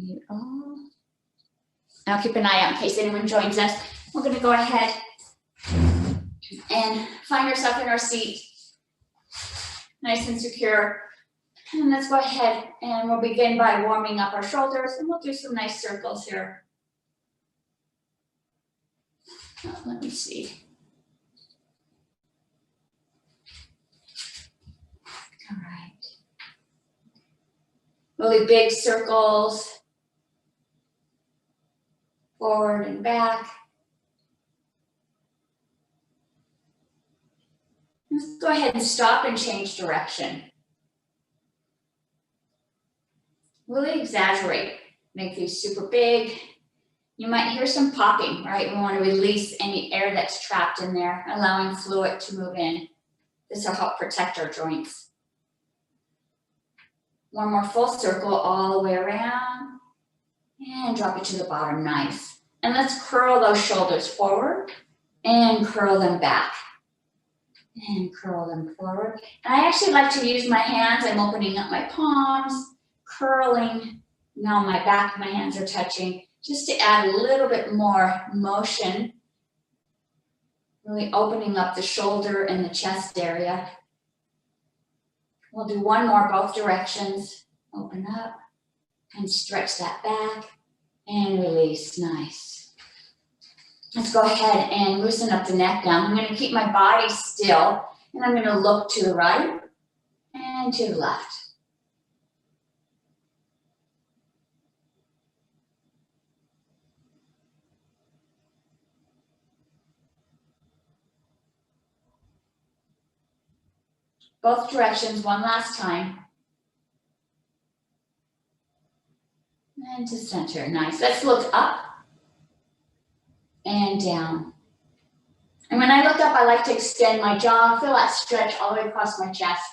You all. Now keep an eye out in case anyone joins us. We're going to go ahead and find ourselves in our seat, nice and secure. And let's go ahead and we'll begin by warming up our shoulders, and we'll do some nice circles here. Let me see. All right. Really big circles, forward and back. Let's go ahead and stop and change direction. Really exaggerate, make these super big. You might hear some popping, right? We want to release any air that's trapped in there, allowing fluid to move in. This will help protect our joints. One more full circle all the way around and drop it to the bottom, nice. And let's curl those shoulders forward and curl them back and curl them forward. And I actually like to use my hands. I'm opening up my palms, curling. Now my back of my hands are touching, just to add a little bit more motion, really opening up the shoulder and the chest area. We'll do one more, both directions. Open up and stretch that back and release, nice. Let's go ahead and loosen up the neck down. I'm going to keep my body still, and I'm going to look to the right and to the left. Both directions, one last time. And to center, nice. Let's look up and down. And when I look up, I like to extend my jaw, feel that stretch all the way across my chest.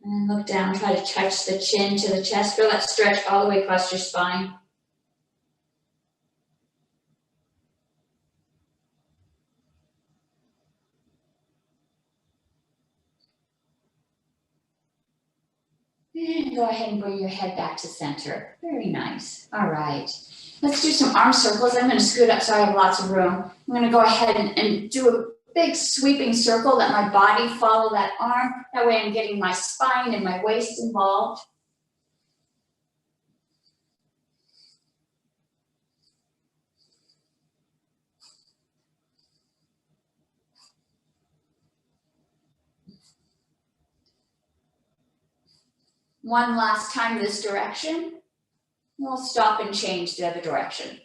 And then look down, try to touch the chin to the chest, feel that stretch all the way across your spine. And go ahead and bring your head back to center. Very nice. All right. Let's do some arm circles. I'm going to scoot up so I have lots of room. I'm going to go ahead and do a big sweeping circle, let my body follow that arm. That way I'm getting my spine and my waist involved. One last time this direction. We'll stop and change the other direction.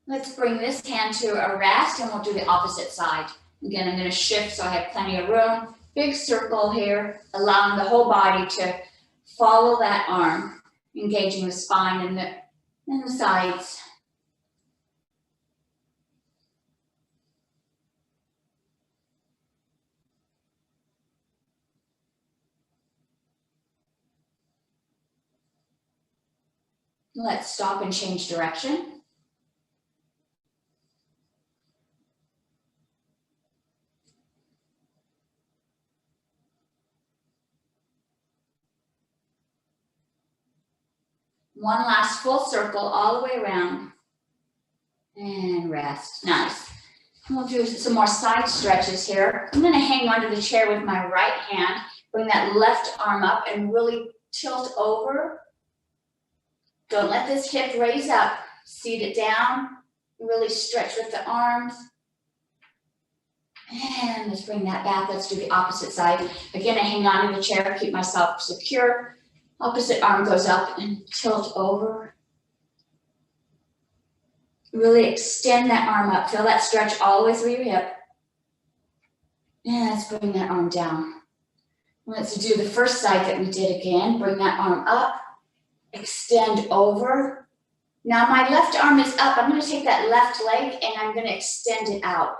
Let's bring this hand to a rest, and we'll do the opposite side. Again, I'm going to shift so I have plenty of room. Big circle here, allowing the whole body to follow that arm, engaging the spine and the sides. Let's stop and change direction. One last full circle all the way around. And rest. Nice. We'll do some more side stretches here. I'm going to hang onto the chair with my right hand. Bring that left arm up and really tilt over. Don't let this hip raise up. Seat it down. Really stretch with the arms. And let's bring that back. Let's do the opposite side. Again, I hang on to the chair, keep myself secure. Opposite arm goes up and tilt over. Really extend that arm up. Feel that stretch all the way through your hip. And let's bring that arm down. Let's do the first side that we did again. Bring that arm up. Extend over. Now my left arm is up. I'm going to take that left leg and I'm going to extend it out.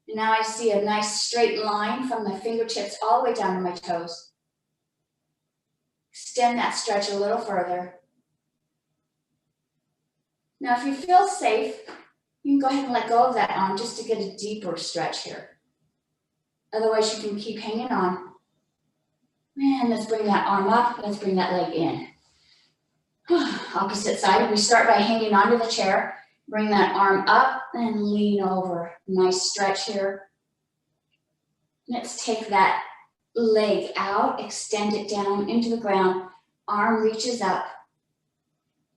And now I see a nice straight line from the fingertips all the way down to my toes. Extend that stretch a little further. Now, if you feel safe, you can go ahead and let go of that arm just to get a deeper stretch here. Otherwise, you can keep hanging on. And let's bring that arm up. Let's bring that leg in. Opposite side. We start by hanging onto the chair. Bring that arm up and lean over. Nice stretch here. Let's take that leg out, extend it down into the ground. Arm reaches up.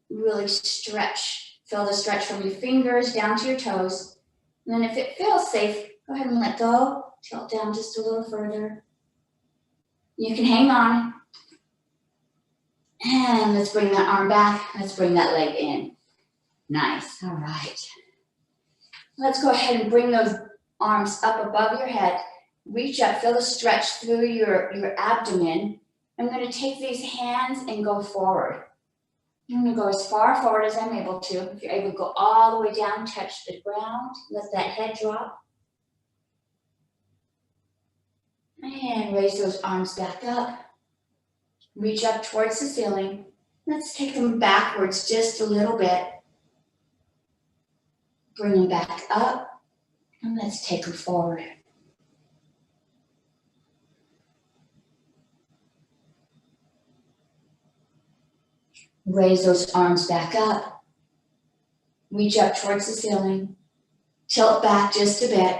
Really stretch. Feel the stretch from your fingers down to your toes. And then if it feels safe, go ahead and let go. Tilt down just a little further. You can hang on. And let's bring that arm back. Let's bring that leg in. Nice. All right. Let's go ahead and bring those arms up above your head. Reach up. Feel the stretch through your abdomen. I'm going to take these hands and go forward. I'm going to go as far forward as I'm able to. If you're able to go all the way down, touch the ground. Let that head drop. And raise those arms back up. Reach up towards the ceiling. Let's take them backwards just a little bit. Bring them back up. And let's take them forward. Raise those arms back up. Reach up towards the ceiling. Tilt back just a bit.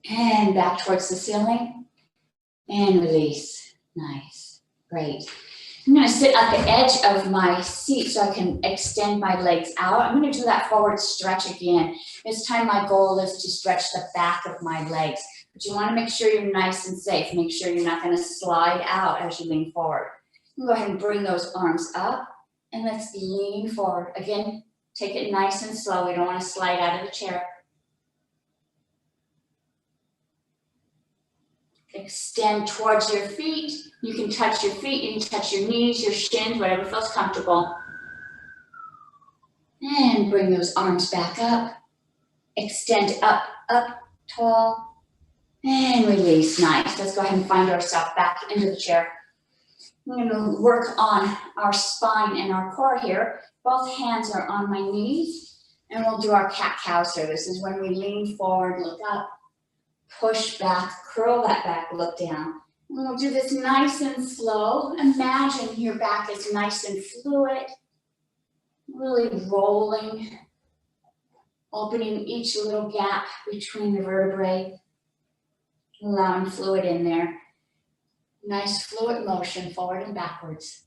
And back towards the ceiling. And release. Nice. Great. I'm going to sit at the edge of my seat so I can extend my legs out. I'm going to do that forward stretch again. This time my goal is to stretch the back of my legs. But you want to make sure you're nice and safe. Make sure you're not going to slide out as you lean forward. Go ahead and bring those arms up. And let's lean forward. Again, take it nice and slow. We don't want to slide out of the chair. Extend towards your feet. You can touch your feet, you can touch your knees, your shins, whatever feels comfortable. And bring those arms back up. Extend up, up, tall. And release. Nice. Let's go ahead and find ourselves back into the chair. We're going to work on our spine and our core here. Both hands are on my knees. And we'll do our cat-cow. So this is when we lean forward, look up. Push back, curl that back, look down. And we'll do this nice and slow. Imagine your back is nice and fluid, really rolling, opening each little gap between the vertebrae, allowing fluid in there. Nice fluid motion forward and backwards.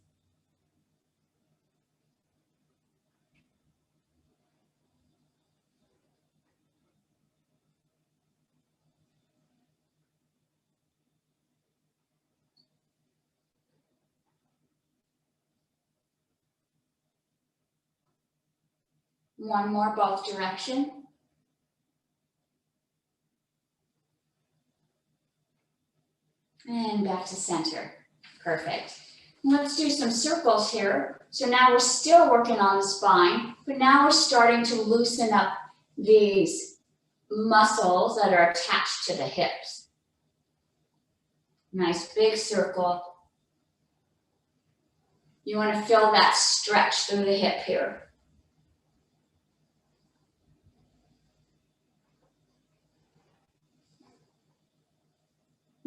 One more both direction. And back to center. Perfect. Let's do some circles here. So now we're still working on the spine, but now we're starting to loosen up these muscles that are attached to the hips. Nice big circle. You want to feel that stretch through the hip here.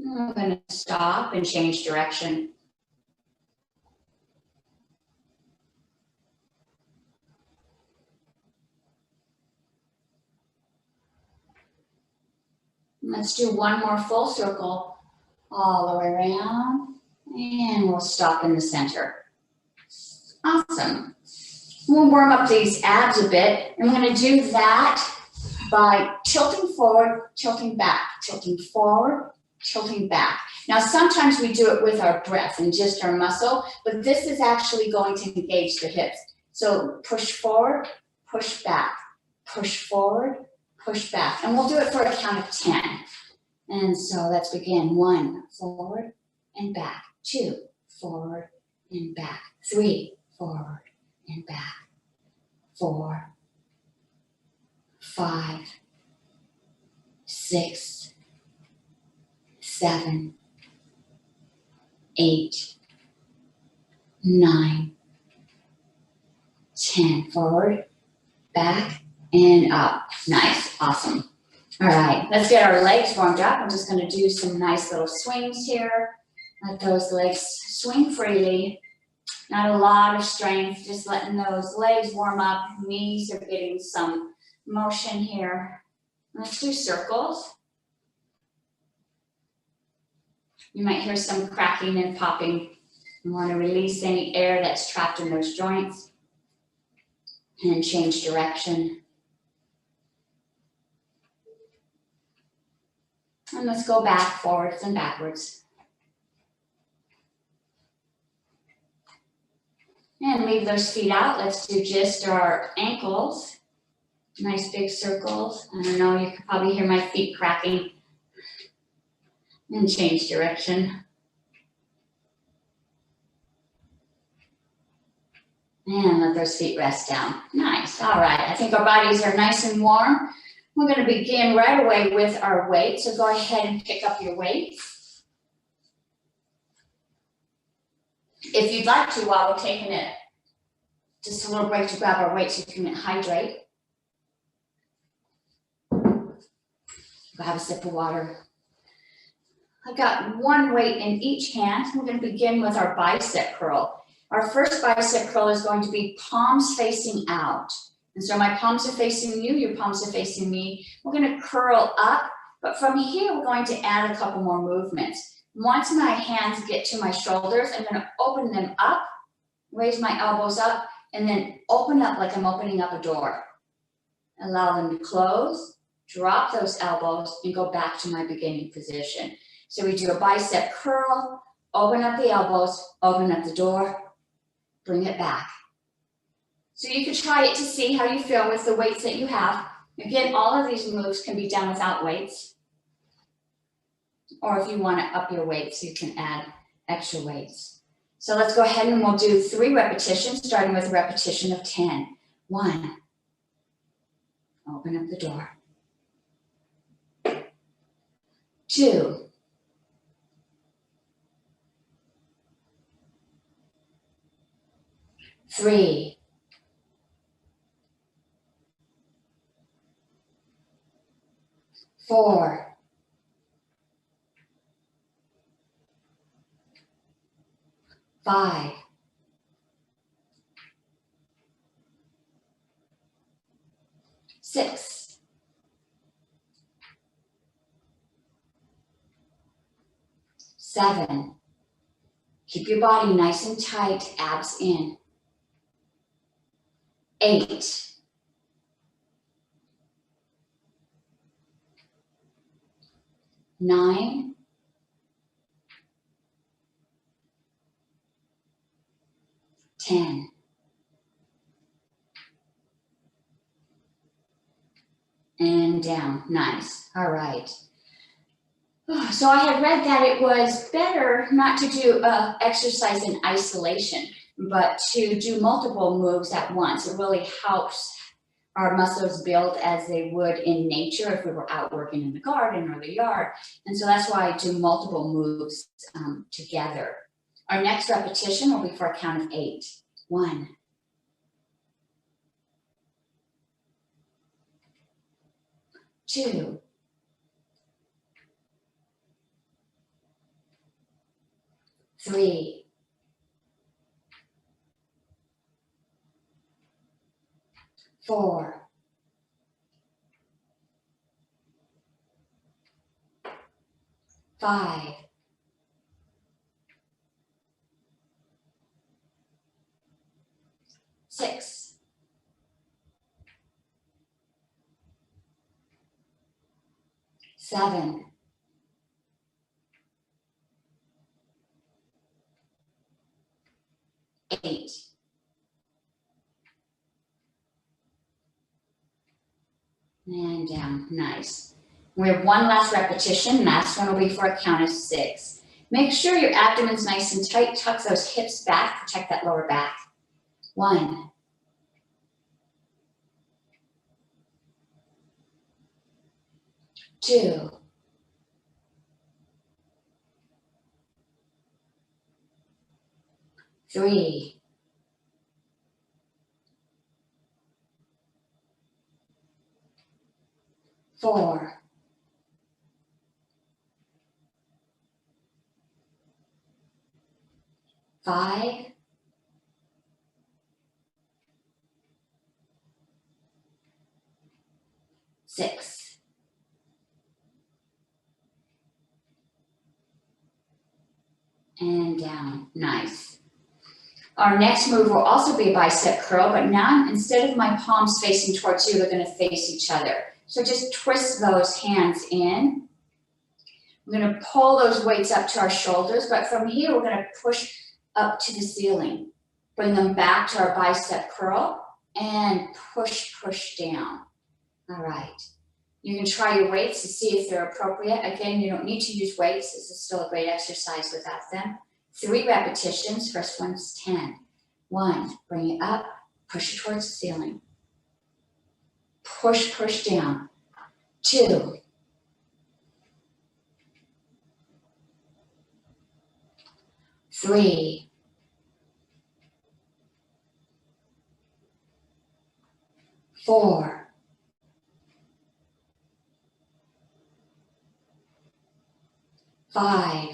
I'm going to stop and change direction. Let's do one more full circle all the way around, and we'll stop in the center. Awesome. We'll warm up these abs a bit, and we're going to do that by tilting forward, tilting back, tilting forward, tilting back. Now, sometimes we do it with our breath and just our muscle, but this is actually going to engage the hips. So push forward, push back, push forward, push back. And we'll do it for a count of 10. And so let's begin. 1, forward and back. 2, forward and back. 3, forward and back. 4, 5, 6, 7, 8, 9, 10, forward, back, and up. Nice, awesome. All right, let's get our legs warmed up. I'm just gonna do some nice little swings here. Let those legs swing freely. Not a lot of strength, just letting those legs warm up. Knees are getting some motion here. Let's do circles. You might hear some cracking and popping. You want to release any air that's trapped in those joints and change direction. And let's go back, forwards and backwards. And leave those feet out. Let's do just our ankles. Nice big circles. I don't know, you can probably hear my feet cracking. And change direction. And let those feet rest down. Nice, all right. I think our bodies are nice and warm. We're gonna begin right away with our weight. So go ahead and pick up your weight. If you'd like to, while we're taking it, just a little break to grab our weight so you can hydrate. Grab a sip of water. I've got one weight in each hand. We're going to begin with our bicep curl. Our first bicep curl is going to be palms facing out. And so my palms are facing you, your palms are facing me. We're going to curl up, but from here we're going to add a couple more movements. Once my hands get to my shoulders, I'm going to open them up, raise my elbows up, and then open up like I'm opening up a door. Allow them to close, drop those elbows, and go back to my beginning position. So we do a bicep curl, open up the elbows, open up the door, bring it back. So you can try it to see how you feel with the weights that you have. Again, all of these moves can be done without weights. Or if you want to up your weights, you can add extra weights. So let's go ahead and we'll do 3 repetitions, starting with a repetition of 10. 1, open up the door. 2, 3, 4, 5, 6, 7. Keep your body nice and tight, abs in. 8, 9, 10. And down, nice, all right. So I had read that it was better not to do exercise in isolation, but to do multiple moves at once. It really helps our muscles build as they would in nature if we were out working in the garden or the yard. And so that's why I do multiple moves together. Our next repetition will be for a count of 8. 1, 2, 3, 4, 5, 6, 7, 8, and down, nice. We have one last repetition, last one will be for a count of 6. Make sure your abdomen's nice and tight, tuck those hips back, protect that lower back. 1, 2, 3, 4, 5, 6, and down. Nice. Our next move will also be a bicep curl, but now instead of my palms facing towards you, they're going to face each other. So just twist those hands in. We're going to pull those weights up to our shoulders, but from here, we're going to push up to the ceiling. Bring them back to our bicep curl and push, push down. All right. You can try your weights to see if they're appropriate. Again, you don't need to use weights. This is still a great exercise without them. 3 repetitions. First one's 10. 1, bring it up, push it towards the ceiling. Push, push down. 2, 3, 4, 5,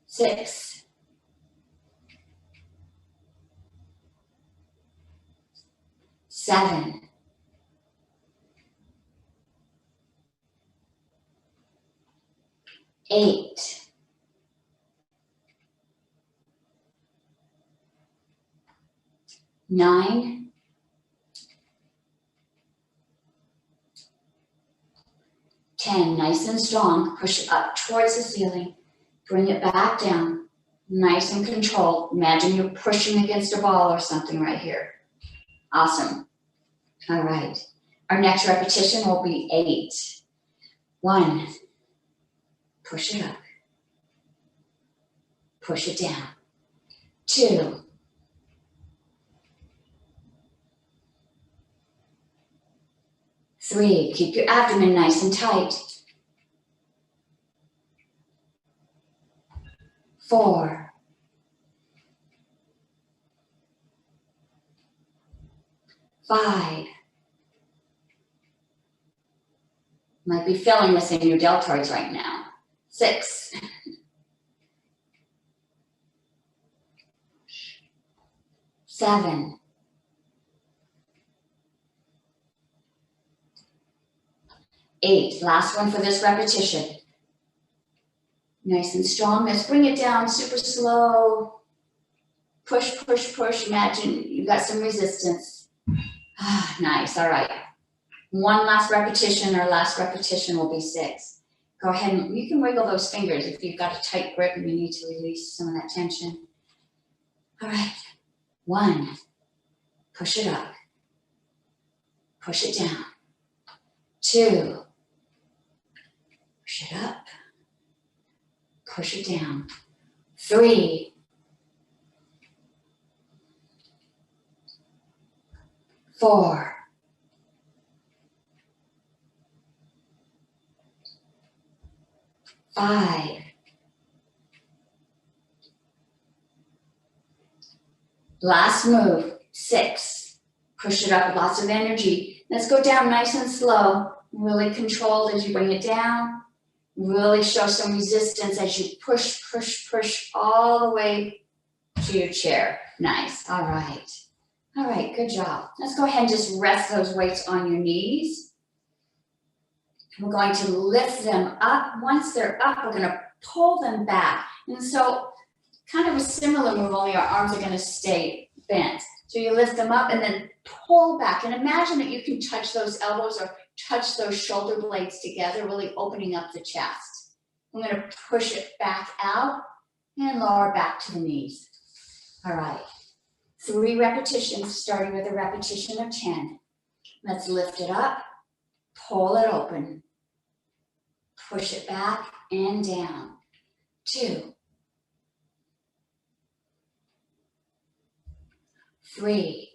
6, 7, 8, 9, 10. Nice and strong. Push it up towards the ceiling. Bring it back down. Nice and controlled. Imagine you're pushing against a ball or something right here. Awesome. All right. Our next repetition will be 8. 1, push it up. Push it down. 2, 3, keep your abdomen nice and tight. 4, 5, might be feeling this in your deltoids right now. 6, 7, 8. Last one for this repetition. Nice and strong. Let's bring it down super slow. Push, push, push. Imagine you got some resistance. Nice. All right. One last repetition. Our last repetition will be 6. Go ahead and you can wiggle those fingers if you've got a tight grip and you need to release some of that tension. All right. 1, push it up. Push it down. 2, push it up. Push it down. 3, 4, 5, 6. Push it up with lots of energy. Let's go down nice and slow. Really controlled as you bring it down. Really show some resistance as you push, push, push all the way to your chair. Nice. All right. All right, good job. Let's go ahead and just rest those weights on your knees. We're going to lift them up. Once they're up, we're going to pull them back. And so kind of a similar move, only our arms are going to stay bent. So you lift them up and then pull back. And imagine that you can touch those elbows or touch those shoulder blades together, really opening up the chest. I'm going to push it back out and lower back to the knees. All right. 3 repetitions, starting with a repetition of 10. Let's lift it up, pull it open, push it back and down. 2, 3,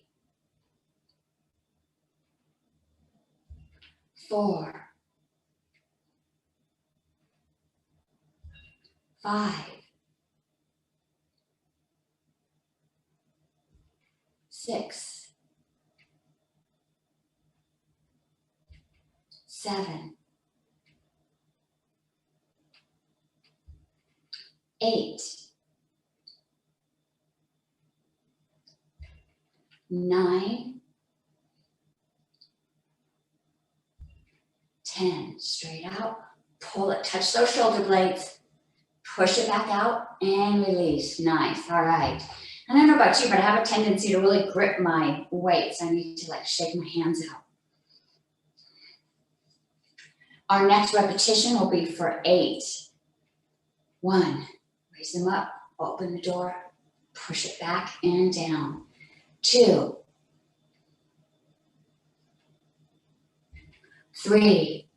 4, 5, 6, 7, 8, 9, 10. Straight out, pull it, touch those shoulder blades, push it back out and release. Nice, all right. And I don't know about you, but I have a tendency to really grip my weights. I need to like shake my hands out. Our next repetition will be for 8. 1, raise them up, open the door, push it back and down. 2, 3,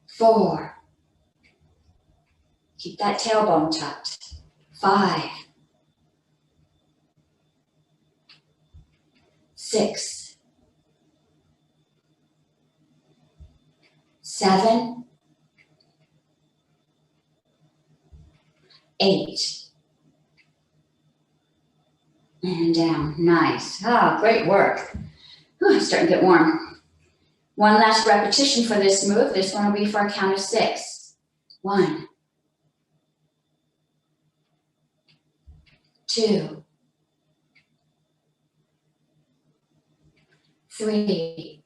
4, keep that tailbone tucked. 5, 6, 7, 8, and down. Nice. Ah, great work. Whew, starting to get warm. One last repetition for this move. This one will be for a count of 6. 1, 2, 3,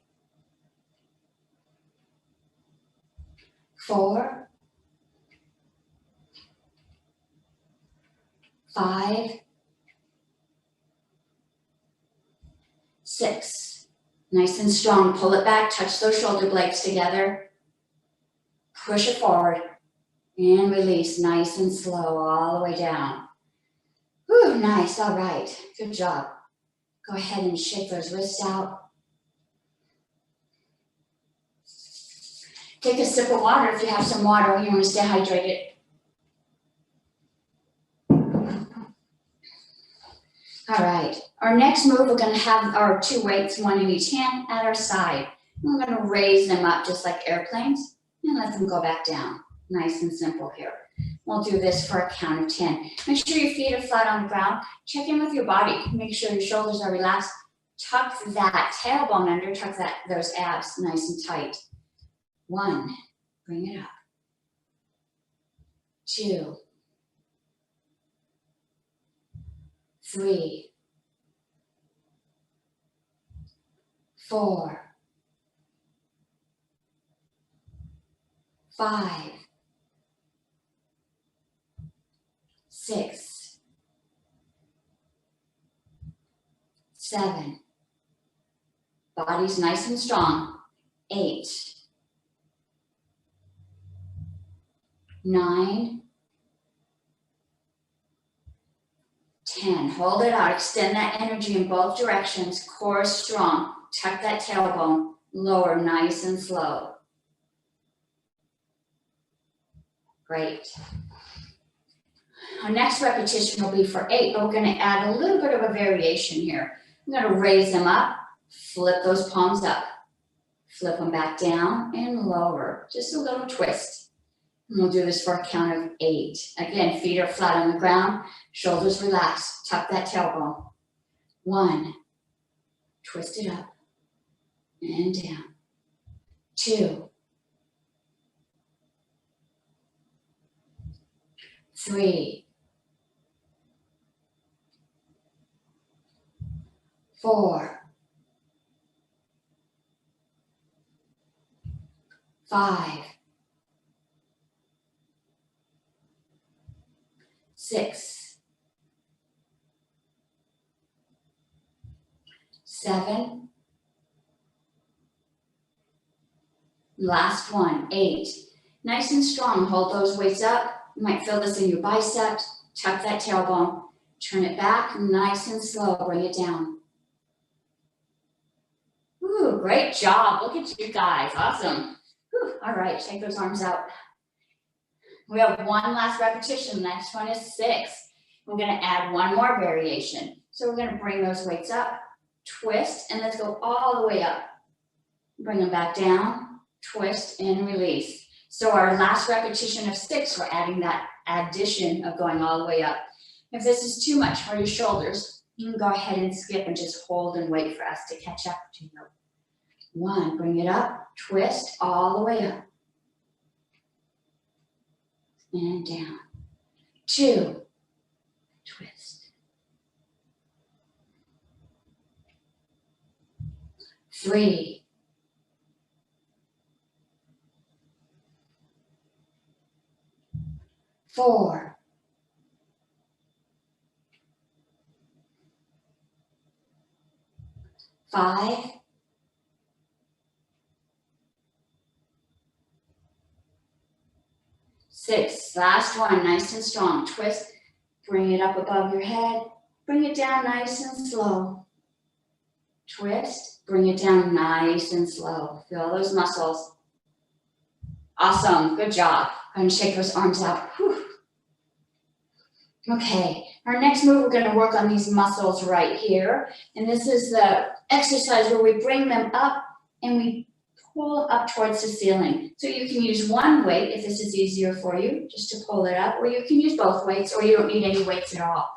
4, 5, 6. Nice and strong. Pull it back, touch those shoulder blades together. Push it forward and release nice and slow all the way down. Whew, nice. All right. Good job. Go ahead and shake those wrists out. Take a sip of water if you have some water. You want to stay hydrated. All right, our next move, we're going to have our 2 weights, 1 in each hand at our side. We're going to raise them up just like airplanes and let them go back down. Nice and simple here. We'll do this for a count of 10. Make sure your feet are flat on the ground. Check in with your body. Make sure your shoulders are relaxed. Tuck that tailbone under, tuck those abs nice and tight. 1, bring it up. 2, 3, 4, 5, 6, 7. Body's nice and strong. 8, 9, 10. Hold it out. Extend that energy in both directions. Core strong. Tuck that tailbone. Lower nice and slow. Great. Our next repetition will be for 8, but we're going to add a little bit of a variation here. I'm going to raise them up, flip those palms up, flip them back down and lower. Just a little twist. And we'll do this for a count of 8. Again, feet are flat on the ground, shoulders relaxed, tuck that tailbone. 1, twist it up and down. 2, 3, 4, 5, 6, 7, last one, 8. Nice and strong, hold those weights up. You might feel this in your biceps. Tuck that tailbone, turn it back, nice and slow, bring it down. Ooh, great job, look at you guys, awesome. Whew. All right, shake those arms out. We have one last repetition, the next one is 6. We're gonna add one more variation. So we're gonna bring those weights up, twist, and let's go all the way up. Bring them back down, twist, and release. So our last repetition of 6, we're adding that addition of going all the way up. If this is too much for your shoulders, You can go ahead and skip and just hold and wait for us to catch up to you. 1, bring it up, twist all the way up. And down. 2, twist. 3, 4, 5, 6, last one, nice and strong. Twist, bring it up above your head, bring it down nice and slow. Twist, bring it down nice and slow. Feel those muscles. Awesome, good job. Go and shake those arms out. Whew. Okay, our next move, we're gonna work on these muscles right here. And this is the exercise where we bring them up and we pull up towards the ceiling. So you can use one weight if this is easier for you, just to pull it up, or you can use both weights, or you don't need any weights at all.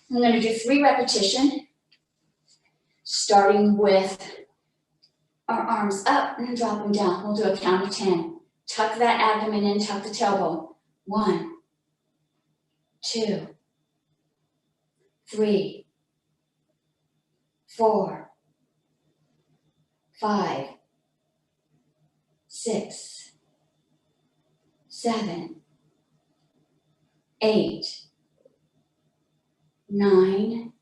I'm gonna do 3 repetitions, starting with our arms up and drop them down. We'll do a count of 10. Tuck that abdomen in, tuck the tailbone. 1, 2, 3, 4, 5, 6, 7, 8, 9,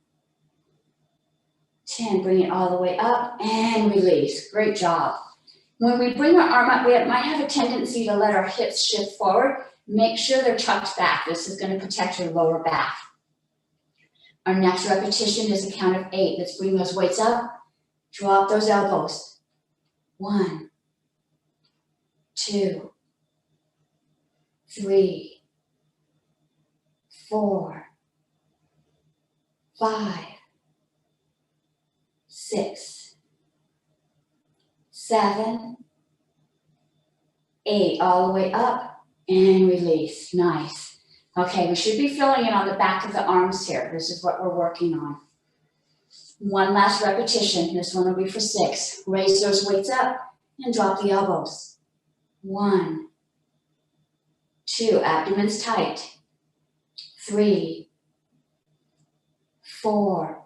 10. Bring it all the way up and release. Great job. When we bring our arm up, we might have a tendency to let our hips shift forward. Make sure they're tucked back. This is going to protect your lower back. Our next repetition is a count of 8. Let's bring those weights up. Drop those elbows. 1, 2, 3, 4, 5, 6, 7, 8, all the way up and release. Nice. Okay, we should be feeling it on the back of the arms here. This is what we're working on. One last repetition. This one will be for 6. Raise those weights up and drop the elbows. 1, 2, abdomen's tight. 3, 4,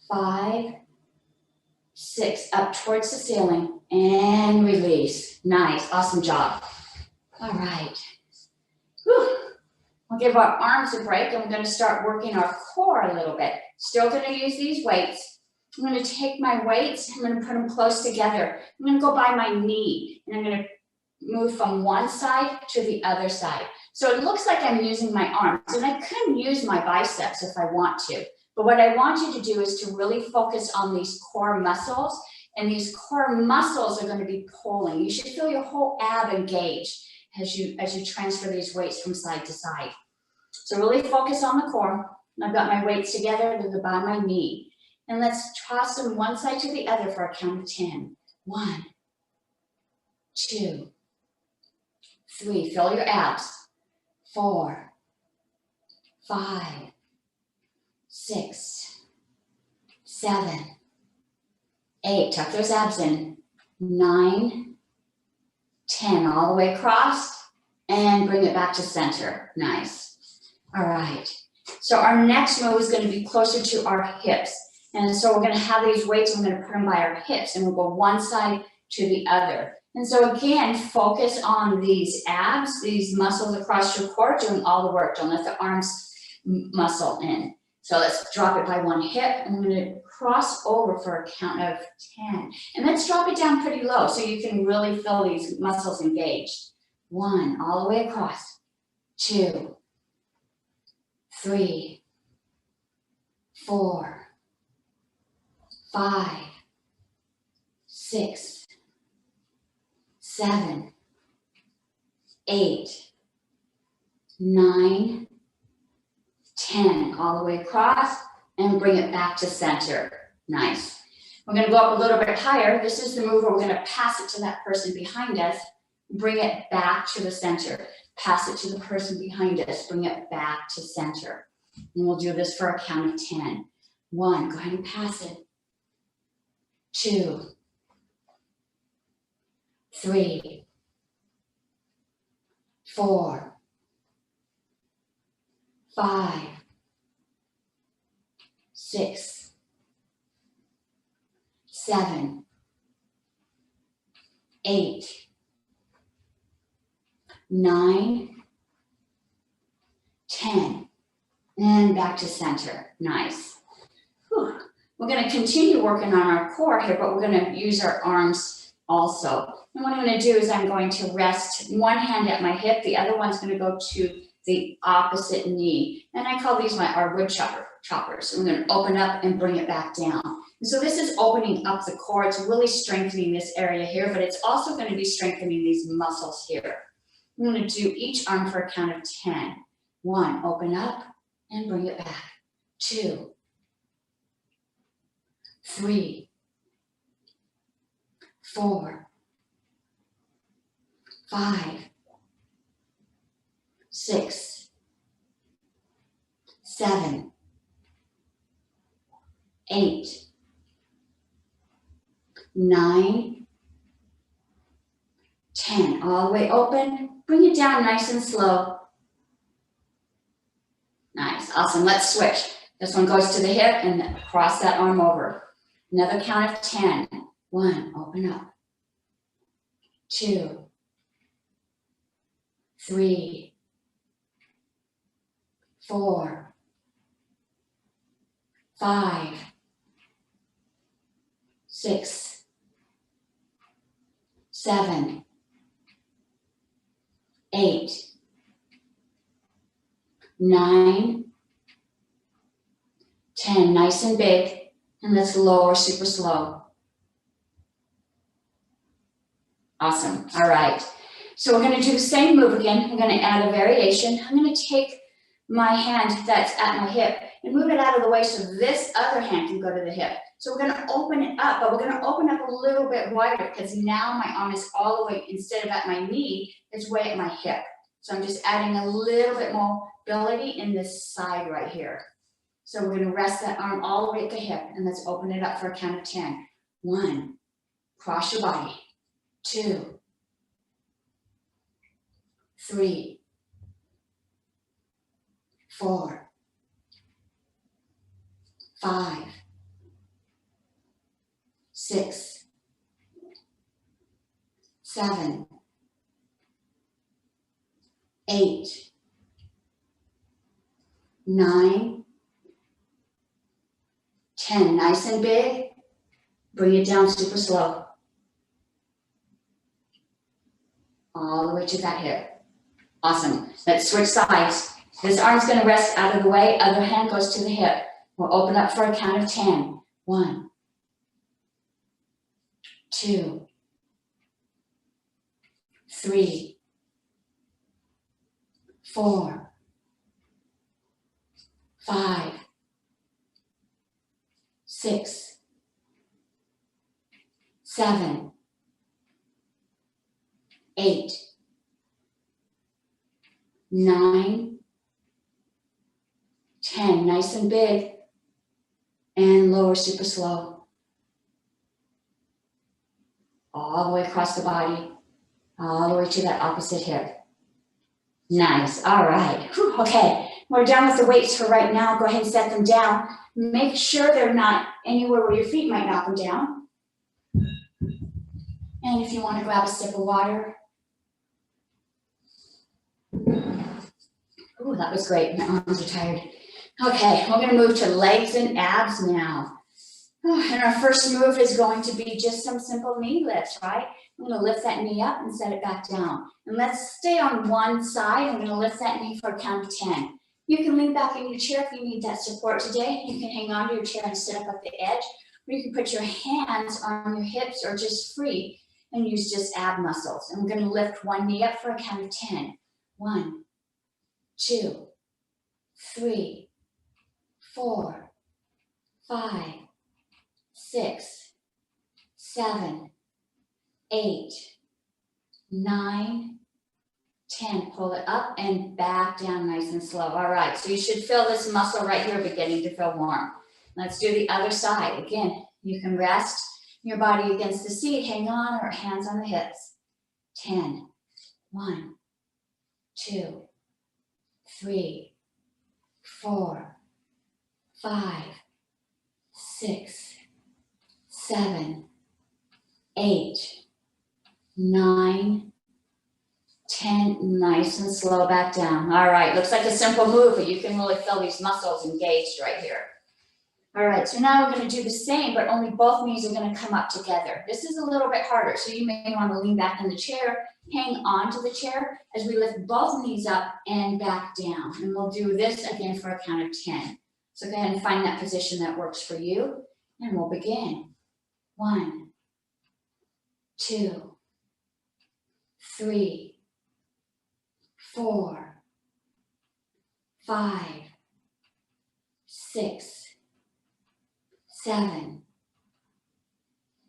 5, 6, up towards the ceiling and release. Nice, awesome job. All right. Whew. We'll give our arms a break and we're going to start working our core a little bit. Still going to use these weights. I'm going to take my weights, I'm going to put them close together. I'm going to go by my knee and I'm going to move from one side to the other side. So it looks like I'm using my arms, and I can use my biceps if I want to. But what I want you to do is to really focus on these core muscles, and these core muscles are going to be pulling. You should feel your whole ab engaged as you transfer these weights from side to side. So really focus on the core. I've got my weights together, they're by my knee. And let's toss them one side to the other for a count of 10. 1, 2, 3, fill your abs. 4, 5, 6, 7, 8, tuck those abs in. 9, 10, all the way across, and bring it back to center. Nice. All right. So our next move is going to be closer to our hips. And so we're going to have these weights, we're going to put them by our hips, and we'll go one side to the other. And so again, focus on these abs, these muscles across your core, doing all the work. Don't let the arms muscle in. So let's drop it by one hip. I'm going to cross over for a count of 10. And let's drop it down pretty low so you can really feel these muscles engaged. 1, all the way across. 2, 3, 4, 5, 6, 7, 8, 9, 10, all the way across, and bring it back to center. Nice. We're going to go up a little bit higher. This is the move where we're going to pass it to that person behind us, bring it back to the center. Pass it to the person behind us, bring it back to center. And we'll do this for a count of 10. 1, go ahead and pass it. 2, 3, 4, 5, 6, 7, 8, 9, 10. And back to center. Nice. Whew. We're going to continue working on our core here, but we're going to use our arms also. And what I'm going to do is I'm going to rest one hand at my hip, the other one's going to go to the opposite knee. And I call these our wood choppers. I'm going to open up and bring it back down. And so this is opening up the core. It's really strengthening this area here, but it's also going to be strengthening these muscles here. I'm going to do each arm for a count of 10. 1, open up and bring it back. 2, 3, 4, 5, 6, 7, 8, 9, 10. All the way open. Bring it down nice and slow. Nice. Awesome. Let's switch. This one goes to the hip and cross that arm over. Another count of 10. 1, open up. 2, 3, 4, 5, 6, 7, 8, 9, 10. Nice and big. And let's lower super slow. Awesome. All right. So we're going to do the same move again. I'm going to add a variation. I'm going to take my hand that's at my hip and move it out of the way so this other hand can go to the hip. So we're going to open it up, but we're going to open up a little bit wider because now my arm is all the way, instead of at my knee, it's way at my hip. So I'm just adding a little bit more mobility in this side right here. So we're going to rest that arm all the way at the hip, and let's open it up for a count of 10. 1, cross your body. 2, 3, 4, 5, 6, 7, 8, 9, 10. Nice and big. Bring it down super slow. All the way to that hip. Awesome. Let's switch sides. This arm's going to rest out of the way. Other hand goes to the hip. We'll open up for a count of 10. 1, 2, 3, 4, 5, 6, 7, 8, 9, 10. Nice and big. And lower super slow. All the way across the body. All the way to that opposite hip. Nice. All right. Whew. Okay. We're done with the weights for right now. Go ahead and set them down. Make sure they're not anywhere where your feet might knock them down. And if you want to grab a sip of water. Ooh, that was great. My arms are tired. Okay, we're going to move to legs and abs now. And our first move is going to be just some simple knee lifts, right? I'm going to lift that knee up and set it back down. And let's stay on one side. I'm going to lift that knee for a count of 10. You can lean back in your chair if you need that support today. You can hang on to your chair and sit up at the edge. Or you can put your hands on your hips or just free and use just ab muscles. And we're going to lift one knee up for a count of 10. 1, 2, 3, 4, 5, 6, 7, 8, 9, 10, pull it up and back down nice and slow. All right, so you should feel this muscle right here beginning to feel warm. Let's do the other side. Again, you can rest your body against the seat, hang on, or hands on the hips. 10, 1, 2, 3, 4, 5, 6, 7, 8, 9, 10, nice and slow back down. All right, looks like a simple move, but you can really feel these muscles engaged right here. All right, so now we're going to do the same, but only both knees are going to come up together. This is a little bit harder, so you may want to lean back in the chair, hang on to the chair as we lift both knees up and back down. And we'll do this again for a count of 10. So go ahead and find that position that works for you, and we'll begin. 1, 2, 3, 4, 5, 6, 7,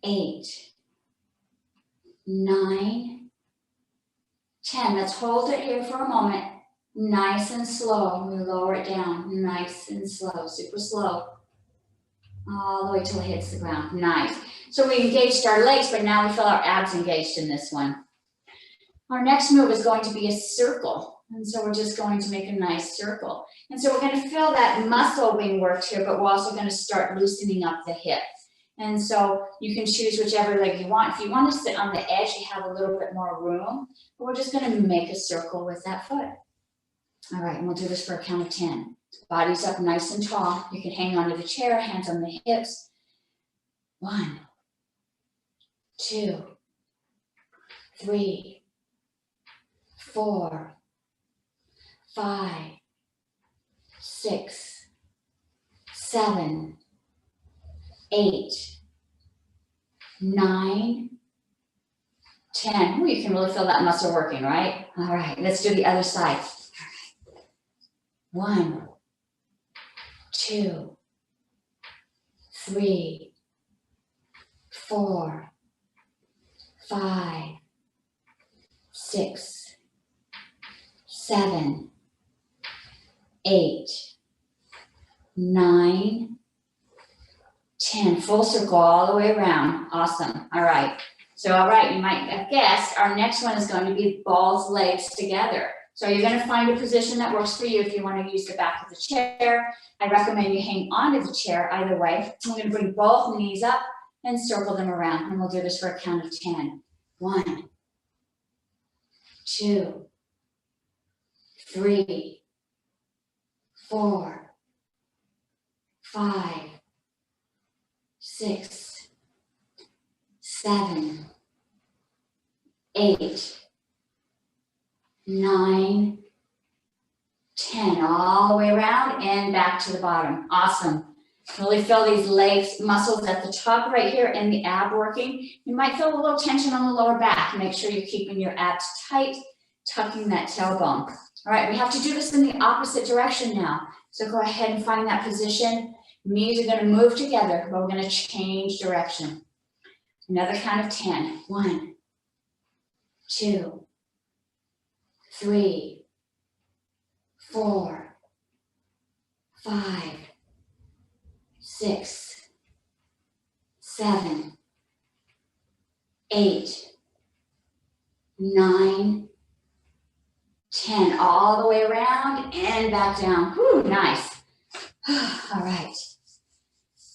8, 9, 10. Let's hold it here for a moment. Nice and slow. We lower it down. Nice and slow. Super slow. All the way till it hits the ground. Nice. So we engaged our legs, but now we feel our abs engaged in this one. Our next move is going to be a circle. And so we're just going to make a nice circle. And so we're going to feel that muscle being worked here, but we're also going to start loosening up the hips. And so you can choose whichever leg you want. If you want to sit on the edge, you have a little bit more room. But we're just going to make a circle with that foot. All right, and we'll do this for a count of 10. Body's up nice and tall. You can hang onto the chair, hands on the hips. 1, 2, 3, 4, 5, 6, 7, 8, 9, 10. Ooh, you can really feel that muscle working, right? All right, let's do the other side. All right. 1, 2, 3, 4, 5, 6, 7, 8, 9, 10. Full circle all the way around. Awesome. All right. So, all right, you might have guessed our next one is going to be balls, legs together. So you're going to find a position that works for you. If you want to use the back of the chair, I recommend you hang onto the chair either way. I'm going to bring both knees up and circle them around. And we'll do this for a count of 10. 1, 2, 3, 4, 5, 6, 7, 8, 9, 10. All the way around and back to the bottom. Awesome. Really feel these legs, muscles at the top right here and the ab working. You might feel a little tension on the lower back. Make sure you're keeping your abs tight, tucking that tailbone. All right, we have to do this in the opposite direction now. So go ahead and find that position. Knees are going to move together, but we're going to change direction. Another count of 10. 1, 2, 3, 4, 5, 6, 7, 8, 9, 10. All the way around and back down. Whew, nice. All right.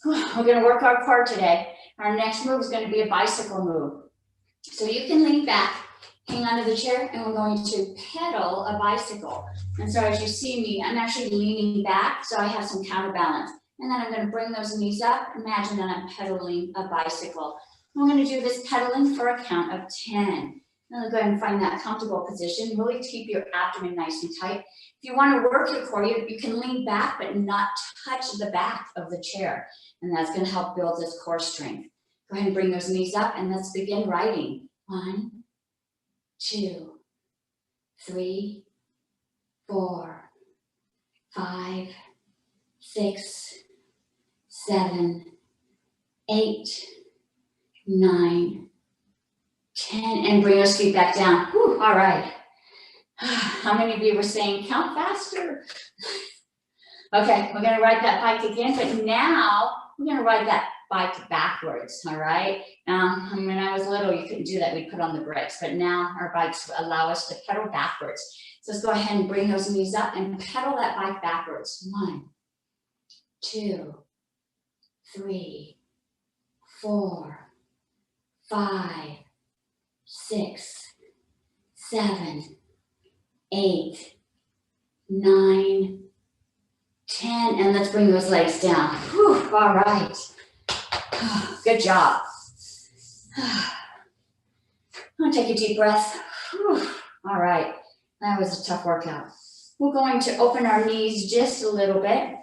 We're going to work our core today. Our next move is going to be a bicycle move. So you can lean back, hang onto the chair, and we're going to pedal a bicycle. And so as you see me, I'm actually leaning back, so I have some counterbalance. And then I'm going to bring those knees up. Imagine that I'm pedaling a bicycle. I'm going to do this pedaling for a count of 10. Now go ahead and find that comfortable position. Really keep your abdomen nice and tight. If you want to work your core, you can lean back but not touch the back of the chair. And that's going to help build this core strength. Go ahead and bring those knees up and let's begin riding. 1, 2, 3, 4, 5, 6, 7, 8, 9, 10, and bring those feet back down. Whew, all right. How many of you were saying count faster? Okay, we're gonna ride that bike again, but now we're gonna ride that bike backwards, all right? When I was little, you couldn't do that, we'd put on the brakes, but now our bikes allow us to pedal backwards. So let's go ahead and bring those knees up and pedal that bike backwards. 1, 2, 3, 4, 5, 6, 7, 8, 9, 10, and let's bring those legs down. Whew, all right. Good job. I'm gonna take a deep breath. Whew, all right, that was a tough workout. We're going to open our knees just a little bit.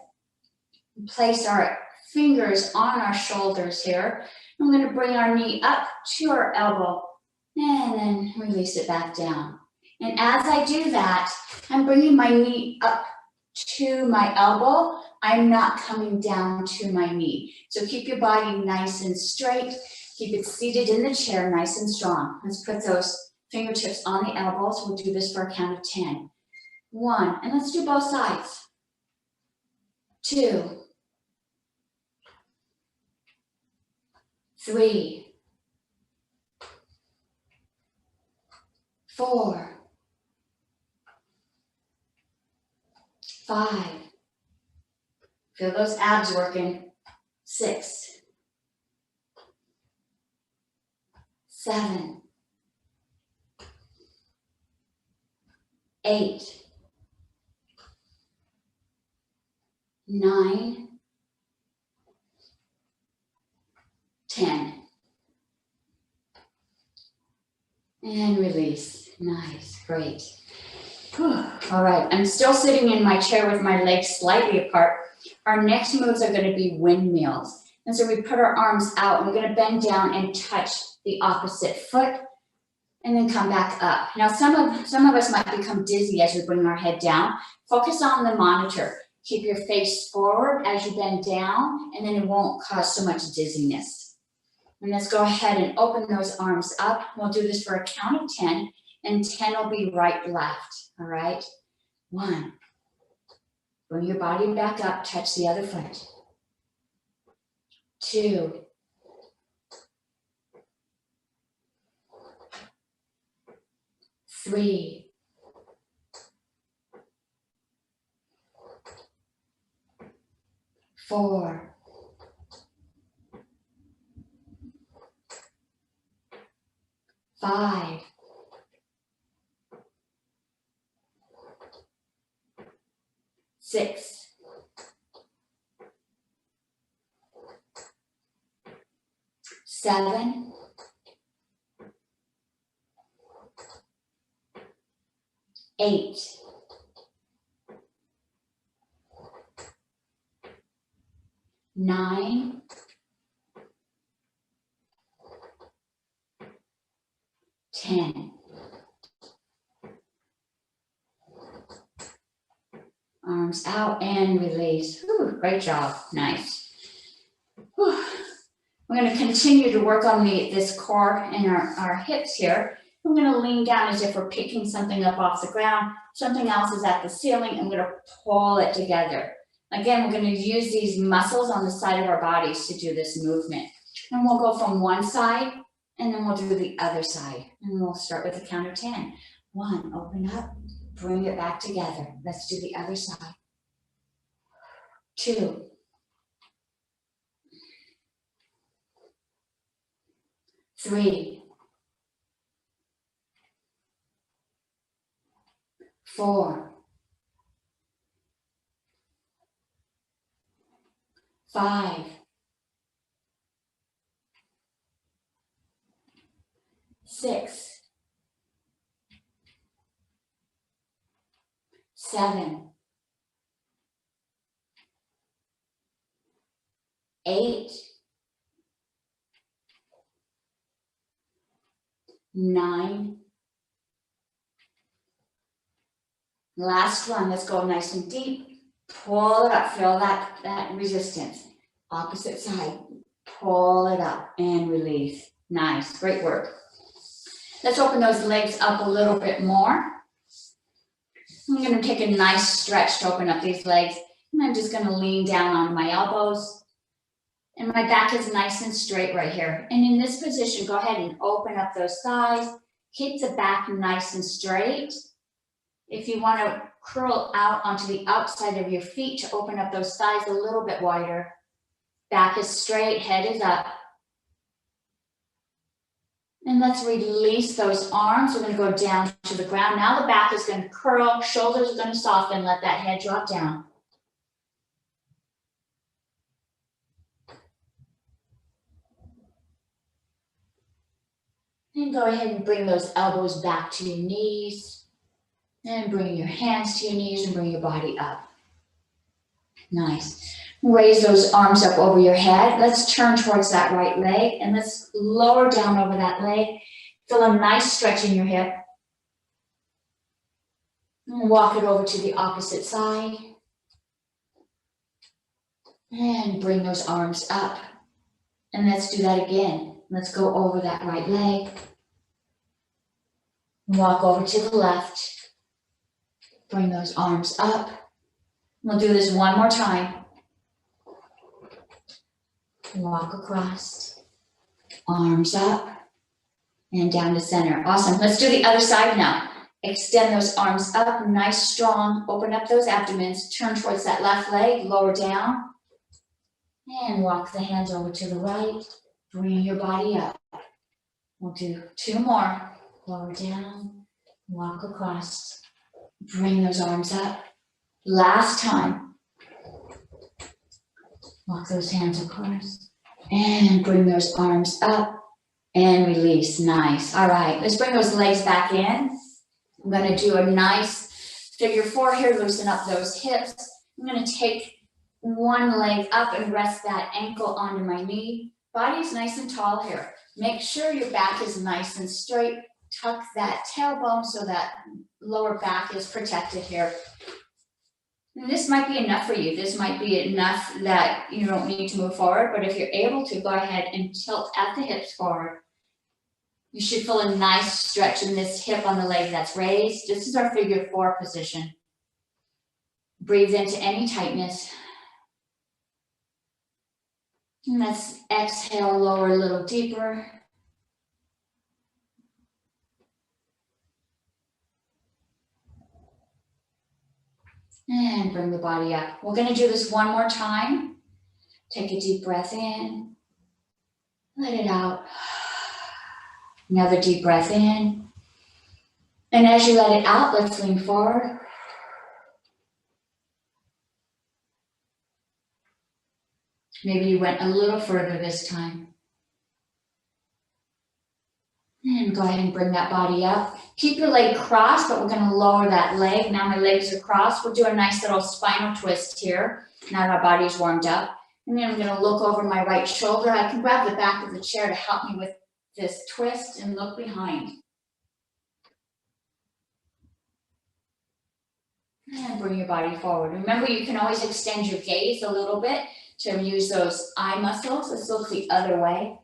Place our fingers on our shoulders here. I'm gonna bring our knee up to our elbow and then release it back down. And as I do that, I'm bringing my knee up to my elbow. I'm not coming down to my knee. So keep your body nice and straight. Keep it seated in the chair, nice and strong. Let's put those fingertips on the elbows. We'll do this for a count of 10. 1, and let's do both sides. 2, 3, 4, 5. Feel those abs working. 6, 7, 8, 9, 10. And release. Nice, great. Whew. All right, I'm still sitting in my chair with my legs slightly apart. Our next moves are going to be windmills. And so we put our arms out, and we're going to bend down and touch the opposite foot, and then come back up. Now, some of us might become dizzy as we bring our head down. Focus on the monitor. Keep your face forward as you bend down, and then it won't cause so much dizziness. And let's go ahead and open those arms up. We'll do this for a count of 10, and 10 will be right, left, all right? 1, bring your body back up, touch the other foot. 2, 3, 4, 5, 6, 7, 8, 9, 10. Arms out and release. Whew, great job. Nice. Whew. We're going to continue to work on this core and our hips here. I'm going to lean down as if we're picking something up off the ground. Something else is at the ceiling. I'm going to pull it together. Again, we're going to use these muscles on the side of our bodies to do this movement. And we'll go from one side, and then we'll do the other side. And we'll start with a count of 10. 1, open up, bring it back together. Let's do the other side. 2, 3, 4, 5, 6, 7, 8, 9. Last one, let's go nice and deep. Pull it up, feel that resistance. Opposite side, pull it up and release. Nice, great work. Let's open those legs up a little bit more. I'm gonna take a nice stretch to open up these legs, and I'm just gonna lean down on my elbows. And my back is nice and straight right here. And in this position, go ahead and open up those thighs. Keep the back nice and straight. If you want to curl out onto the outside of your feet to open up those thighs a little bit wider. Back is straight, head is up. And let's release those arms. We're going to go down to the ground. Now the back is going to curl, shoulders are going to soften, let that head drop down. And go ahead and bring those elbows back to your knees. And bring your hands to your knees and bring your body up. Nice. Raise those arms up over your head. Let's turn towards that right leg and let's lower down over that leg. Feel a nice stretch in your hip. And walk it over to the opposite side. And bring those arms up. And let's do that again. Let's go over that right leg. Walk over to the left. Bring those arms up. We'll do this one more time. Walk across. Arms up. And down to center. Awesome. Let's do the other side now. Extend those arms up, nice, strong. Open up those abdomens. Turn towards that left leg. Lower down. And walk the hands over to the right. Bring your body up. We'll do two more. Lower down. Walk across. Bring those arms up. Last time. Walk those hands across. And bring those arms up. And release. Nice. All right. Let's bring those legs back in. I'm going to do a nice figure four here. Loosen up those hips. I'm going to take one leg up and rest that ankle onto my knee. Body's nice and tall here. Make sure your back is nice and straight. Tuck that tailbone so that lower back is protected here. And this might be enough for you. This might be enough that you don't need to move forward, but if you're able to, go ahead and tilt at the hips forward. You should feel a nice stretch in this hip on the leg that's raised. This is our figure four position. Breathe into any tightness. And let's exhale, lower a little deeper. And bring the body up. We're going to do this one more time. Take a deep breath in. Let it out. Another deep breath in. And as you let it out, let's lean forward. Maybe you went a little further this time. And go ahead and bring that body up. Keep your leg crossed, but we're going to lower that leg. Now my legs are crossed. We'll do a nice little spinal twist here. Now our body's warmed up. And then I'm going to look over my right shoulder. I can grab the back of the chair to help me with this twist and look behind. And bring your body forward. Remember, you can always extend your gaze a little bit to use those eye muscles. Let's look the other way.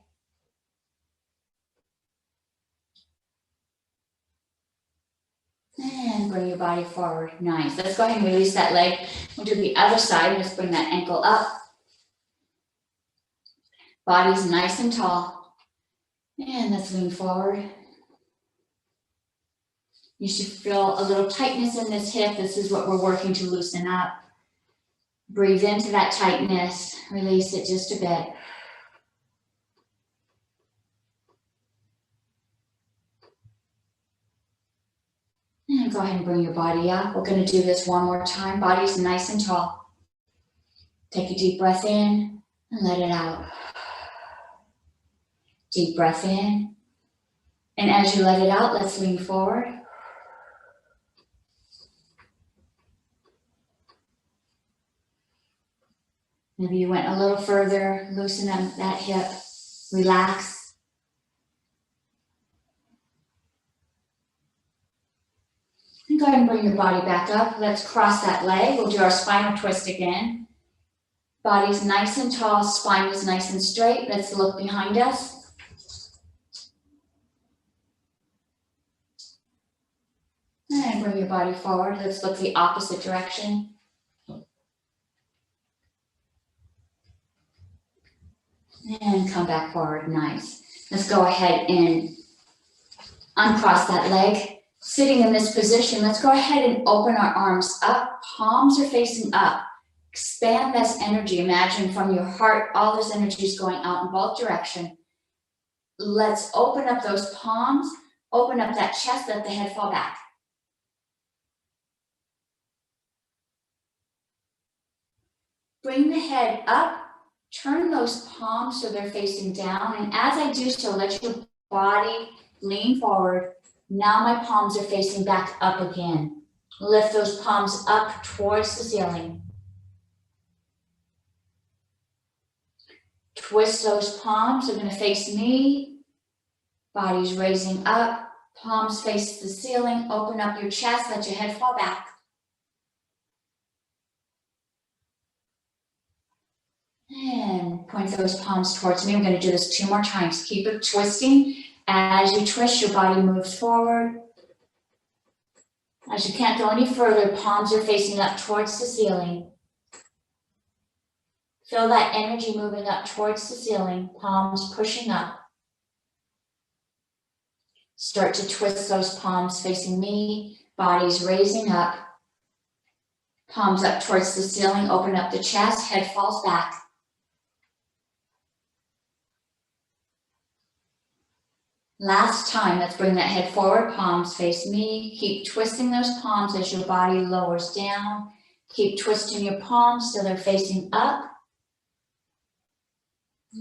And bring your body forward. Nice. Let's go ahead and release that leg. We'll do the other side. Let's bring that ankle up. Body's nice and tall. And let's lean forward. You should feel a little tightness in this hip. This is what we're working to loosen up. Breathe into that tightness. Release it just a bit. And go ahead and bring your body up. We're going to do this one more time. Body's nice and tall. Take a deep breath in and let it out. Deep breath in. And as you let it out, let's lean forward. Maybe you went a little further. Loosen up that hip. Relax. And go ahead and bring your body back up. Let's cross that leg. We'll do our spinal twist again. Body's nice and tall. Spine is nice and straight. Let's look behind us. And bring your body forward. Let's look the opposite direction. And come back forward, nice. Let's go ahead and uncross that leg. Sitting in this position, let's go ahead and open our arms up. Palms are facing up. Expand this energy. Imagine from your heart, all this energy is going out in both directions. Let's open up those palms, open up that chest, let the head fall back. Bring the head up, turn those palms so they're facing down. And as I do so, let your body lean forward. Now my palms are facing back up again. Lift those palms up towards the ceiling. Twist those palms, they're gonna face me. Body's raising up, palms face the ceiling. Open up your chest, let your head fall back. And point those palms towards me. I'm gonna do this 2 more times. Keep it twisting. As you twist, your body moves forward. As you can't go any further, palms are facing up towards the ceiling. Feel that energy moving up towards the ceiling, palms pushing up. Start to twist those palms facing me, body's raising up. Palms up towards the ceiling, open up the chest, head falls back. Last time, let's bring that head forward, palms face me. Keep twisting those palms as your body lowers down. Keep twisting your palms so they're facing up.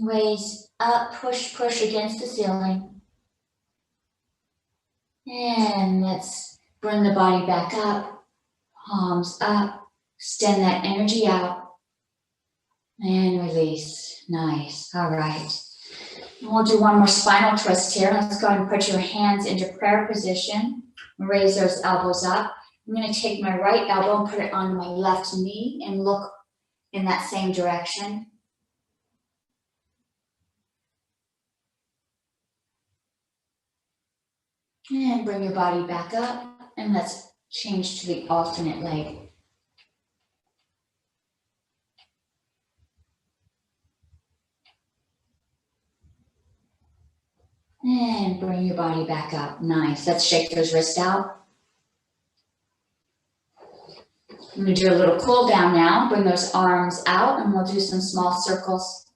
Raise up, push, push against the ceiling. And let's bring the body back up, palms up, extend that energy out, and release. Nice, all right. And we'll do one more spinal twist here. Let's go ahead and put your hands into prayer position. Raise those elbows up. I'm gonna take my right elbow and put it on my left knee and look in that same direction. And bring your body back up, and let's change to the alternate leg. And bring your body back up. Nice. Let's shake those wrists out. I'm going to do a little cool down now. Bring those arms out, and we'll do some small circles.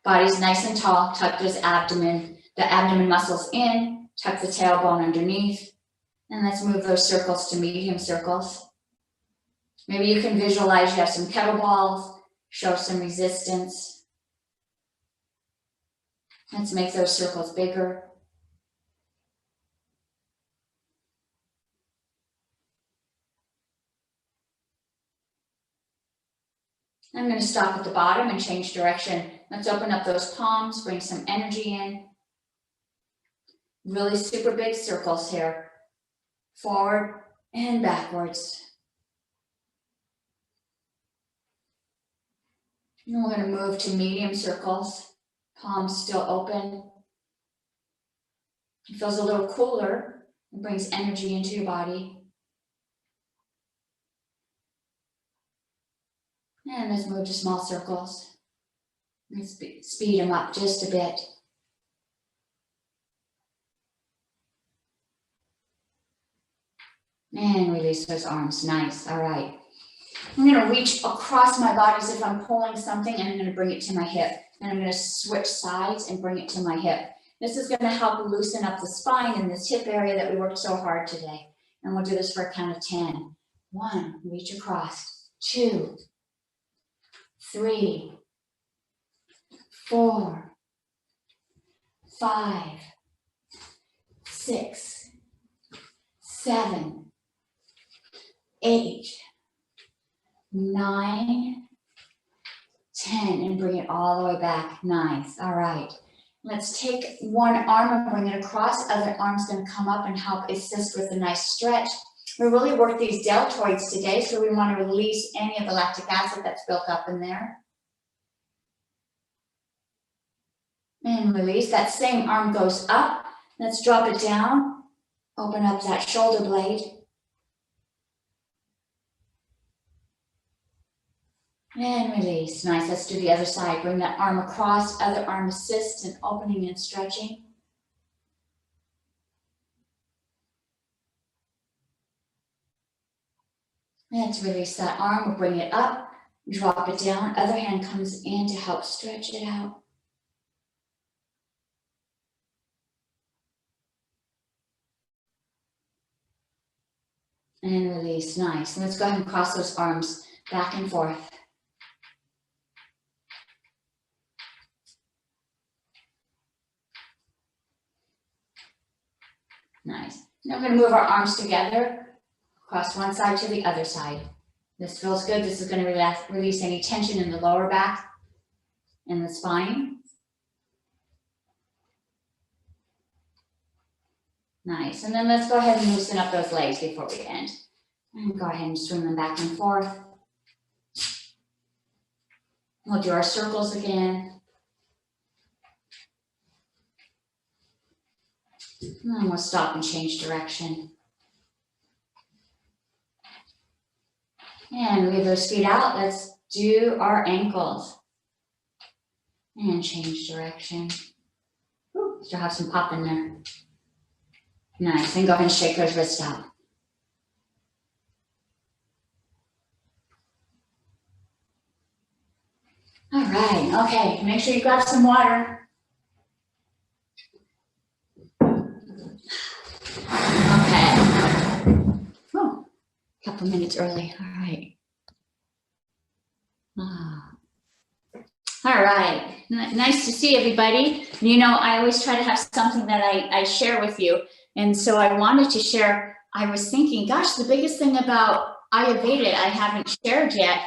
Body's nice and tall. Tuck those the abdomen muscles in. Tuck the tailbone underneath. And let's move those circles to medium circles. Maybe you can visualize you have some kettlebells. Show some resistance. Let's make those circles bigger. I'm going to stop at the bottom and change direction. Let's open up those palms, bring some energy in. Really super big circles here. Forward and backwards. And we're going to move to medium circles. Palms still open. It feels a little cooler. It brings energy into your body. And let's move to small circles. Let's speed them up just a bit. And release those arms. Nice. All right. I'm going to reach across my body as if I'm pulling something, and I'm going to bring it to my hip. And I'm going to switch sides and bring it to my hip. This is going to help loosen up the spine in this hip area that we worked so hard today. And we'll do this for a count of 10. 1, reach across. 2, 3, 4, 5, 6, 7, 8, 9, 10, and bring it all the way back. Nice. All right. Let's take one arm and bring it across. Other arm's going to come up and help assist with a nice stretch. We really worked these deltoids today, so we want to release any of the lactic acid that's built up in there. And release. That same arm goes up. Let's drop it down. Open up that shoulder blade. And release. Nice. Let's do the other side. Bring that arm across, other arm assist and opening and stretching. And to release that arm, we'll bring it up, drop it down. Other hand comes in to help stretch it out. And release. Nice. And let's go ahead and cross those arms back and forth. Nice. Now we're going to move our arms together, cross one side to the other side. This feels good. This is going to release any tension in the lower back and the spine. Nice. And then let's go ahead and loosen up those legs before we end. And go ahead and swing them back and forth. We'll do our circles again. And then we'll stop and change direction. And leave those feet out. Let's do our ankles. And change direction. Ooh, still have some pop in there. Nice. And go ahead and shake those wrists out. All right. Okay. Make sure you grab some water. Couple minutes early. All right. All right. Nice to see everybody. You know, I always try to have something that I share with you. And so I wanted to share, I was thinking, gosh, the biggest thing about Ayurveda I haven't shared yet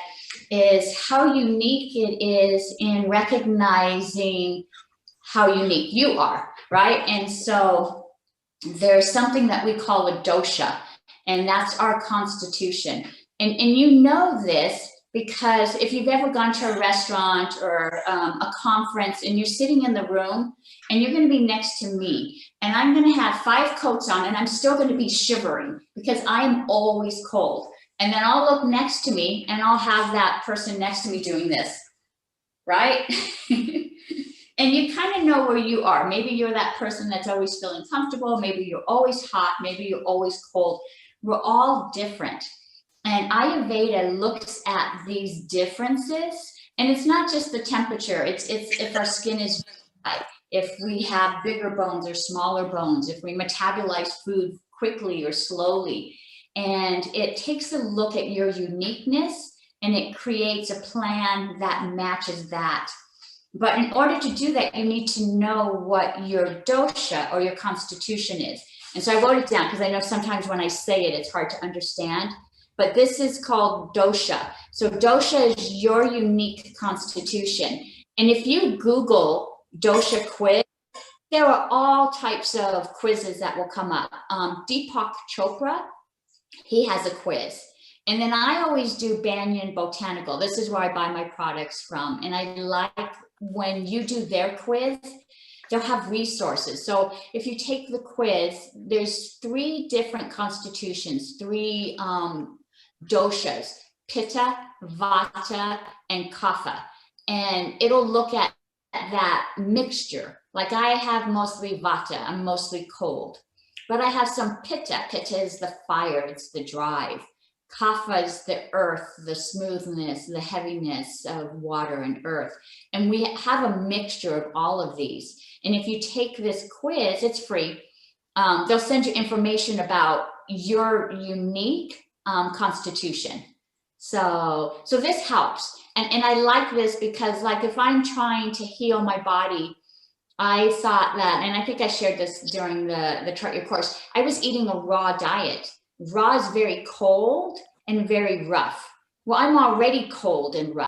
is how unique it is in recognizing how unique you are, right? And so there's something that we call a dosha. And that's our constitution. And you know this because if you've ever gone to a restaurant or a conference and you're sitting in the room and you're going to be next to me and I'm going to have 5 coats on and I'm still going to be shivering because I am always cold. And then I'll look next to me and I'll have that person next to me doing this, right? And you kind of know where you are. Maybe you're that person that's always feeling comfortable. Maybe you're always hot. Maybe you're always cold. We're all different. And Ayurveda looks at these differences. And it's not just the temperature. It's if our skin is dry, if we have bigger bones or smaller bones, if we metabolize food quickly or slowly. And it takes a look at your uniqueness and it creates a plan that matches that. But in order to do that, you need to know what your dosha or your constitution is. And so I wrote it down because I know sometimes when I say it, it's hard to understand. But this is called dosha. So dosha is your unique constitution. And if you Google dosha quiz, there are all types of quizzes that will come up. Deepak Chopra, he has a quiz. And then I always do Banyan Botanical. This is where I buy my products from. And I like when you do their quiz, they'll have resources. So if you take the quiz, there's 3 different constitutions, 3 doshas, Pitta, Vata, and Kapha. And it'll look at that mixture. Like I have mostly Vata, I'm mostly cold. But I have some Pitta. Pitta is the fire, it's the drive. Kapha is the earth, the smoothness, the heaviness of water and earth. And we have a mixture of all of these. And if you take this quiz, it's free. They'll send you information about your unique constitution. So this helps. And I like this because like if I'm trying to heal my body, I thought that, and I think I shared this during the Chart Your Course, I was eating a raw diet. Raw is very cold and very rough. Well, I'm already cold and rough.